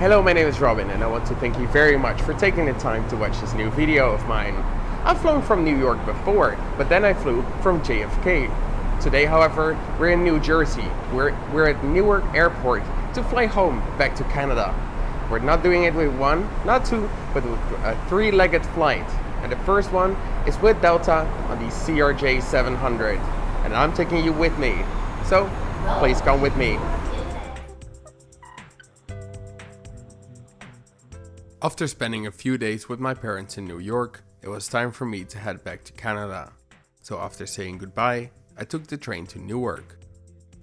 Hello, my name is Robin and I want to thank you very much for taking the time to watch this new video of mine. I've flown from New York before, but then I flew from JFK. Today, however, we're in New Jersey. We're at Newark Airport to fly home back to Canada. We're not doing it with one, not two, but with a three-legged flight. And the first one is with Delta on the CRJ700. And I'm taking you with me. So, please come with me. After spending a few days with my parents in New York, it was time for me to head back to Canada. So after saying goodbye, I took the train to Newark.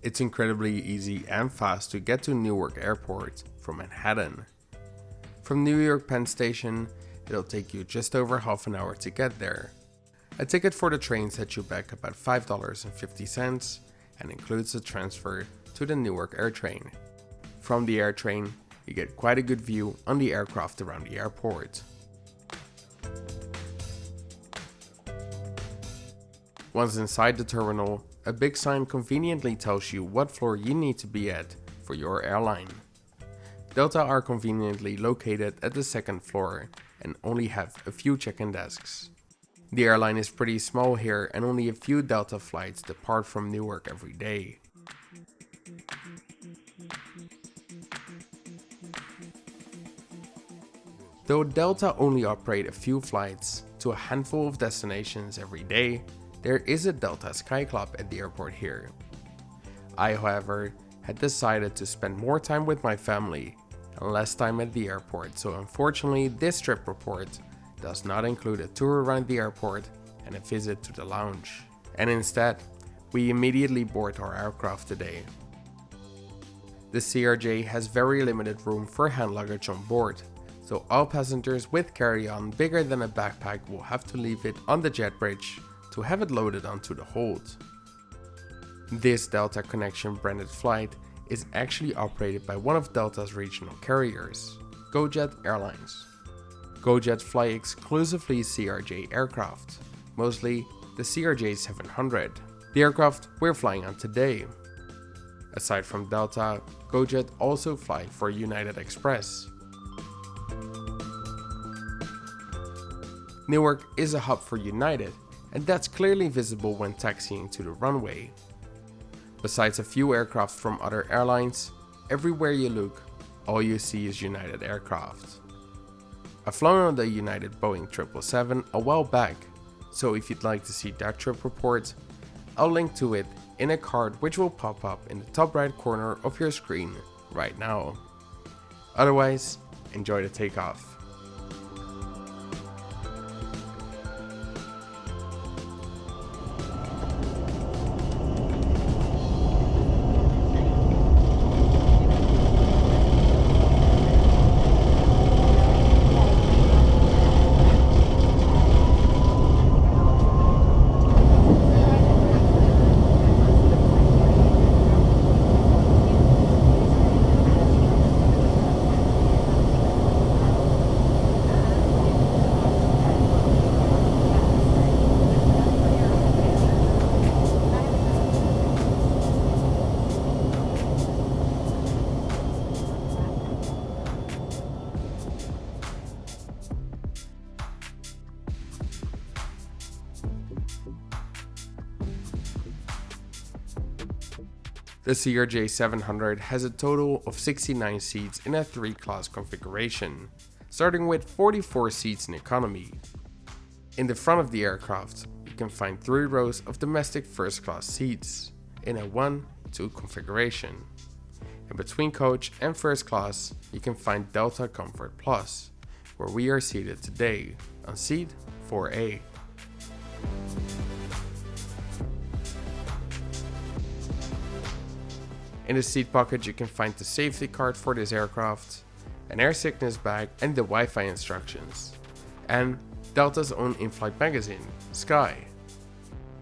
It's incredibly easy and fast to get to Newark Airport from Manhattan. From New York Penn Station, it'll take you just over half an hour to get there. A ticket for the train sets you back about $5.50 and includes a transfer to the Newark AirTrain. From the AirTrain, you get quite a good view on the aircraft around the airport. Once inside the terminal, a big sign conveniently tells you what floor you need to be at for your airline. Delta are conveniently located at the second floor and only have a few check-in desks. The airline is pretty small here and only a few Delta flights depart from Newark every day. Though Delta only operate a few flights to a handful of destinations every day, there is a Delta Sky Club at the airport here. I, however, had decided to spend more time with my family and less time at the airport, so unfortunately this trip report does not include a tour around the airport and a visit to the lounge. And instead, we immediately board our aircraft today. The CRJ has very limited room for hand luggage on board, so all passengers with carry-on bigger than a backpack will have to leave it on the jet bridge to have it loaded onto the hold. This Delta Connection branded flight is actually operated by one of Delta's regional carriers, GoJet Airlines. GoJet fly exclusively CRJ aircraft, mostly the CRJ700, the aircraft we're flying on today. Aside from Delta, GoJet also fly for United Express. Newark is a hub for United, and that's clearly visible when taxiing to the runway. Besides a few aircraft from other airlines, everywhere you look, all you see is United aircraft. I've flown on the United Boeing 777 a while back, so if you'd like to see that trip report, I'll link to it in a card which will pop up in the top right corner of your screen right now. Otherwise, enjoy the takeoff. The CRJ700 has a total of 69 seats in a 3-class configuration, starting with 44 seats in economy. In the front of the aircraft, you can find 3 rows of domestic first-class seats in a 1-2 configuration. In between coach and first class, you can find Delta Comfort Plus, where we are seated today on seat 4A. In the seat pocket you can find the safety card for this aircraft, an air sickness bag and the Wi-Fi instructions, and Delta's own in-flight magazine, Sky.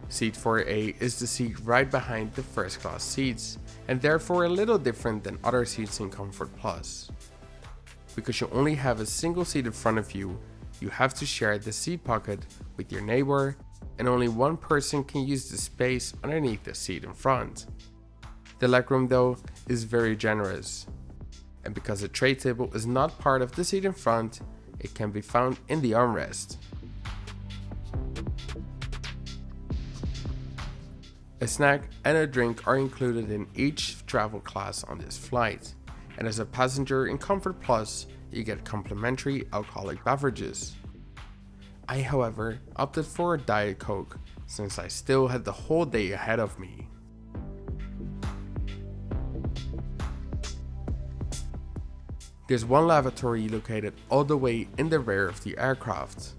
Seat 4A is the seat right behind the first class seats and therefore a little different than other seats in Comfort Plus. Because you only have a single seat in front of you, you have to share the seat pocket with your neighbor and only one person can use the space underneath the seat in front. The legroom though is very generous. and because the tray table is not part of the seat in front, it can be found in the armrest. A snack and a drink are included in each travel class on this flight, and as a passenger in Comfort Plus, you get complimentary alcoholic beverages. I, however, opted for a Diet Coke since I still had the whole day ahead of me. There's one lavatory located all the way in the rear of the aircraft.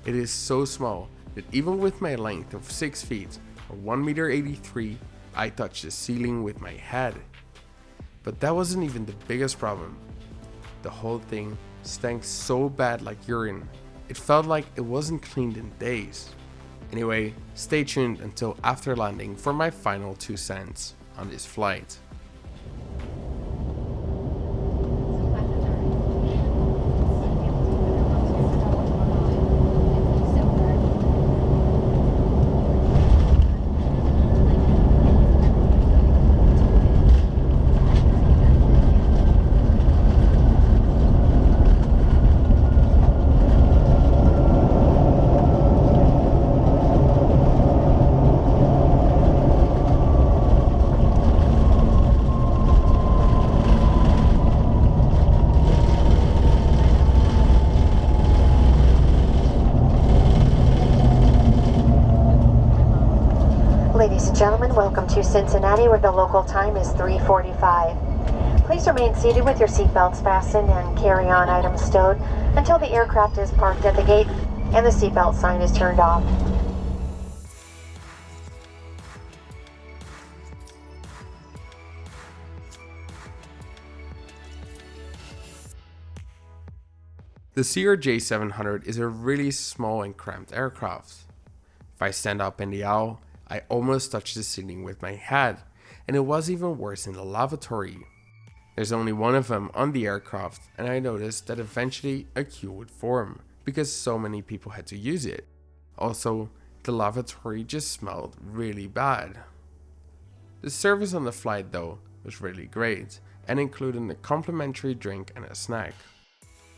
It is so small that even with my length of 6 feet or 1.83 meters, I touched the ceiling with my head. But that wasn't even the biggest problem. The whole thing stank so bad like urine. It felt like it wasn't cleaned in days. Anyway, stay tuned until after landing for my final 2 cents on this flight. Ladies and gentlemen, welcome to Cincinnati, where the local time is 3:45. Please remain seated with your seatbelts fastened and carry-on items stowed until the aircraft is parked at the gate and the seatbelt sign is turned off. The CRJ700 is a really small and cramped aircraft. If I stand up in the aisle, I almost touch the ceiling with my head, and it was even worse in the lavatory. There's only one of them on the aircraft, and I noticed that eventually a queue would form because so many people had to use it. Also, the lavatory just smelled really bad. The service on the flight though was really great and included a complimentary drink and a snack.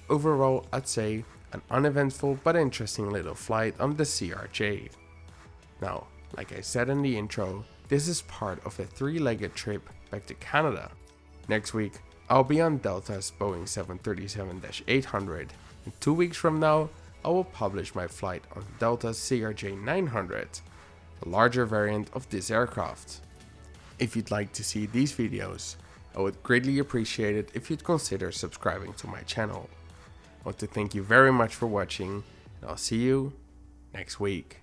Overall, I'd say an uneventful but interesting little flight on the CRJ. Now, like I said in the intro, this is part of a 3-legged trip back to Canada. Next week, I'll be on Delta's Boeing 737-800, and 2 weeks from now, I will publish my flight on Delta's CRJ900, the larger variant of this aircraft. If you'd like to see these videos, I would greatly appreciate it if you'd consider subscribing to my channel. I want to thank you very much for watching, and I'll see you next week.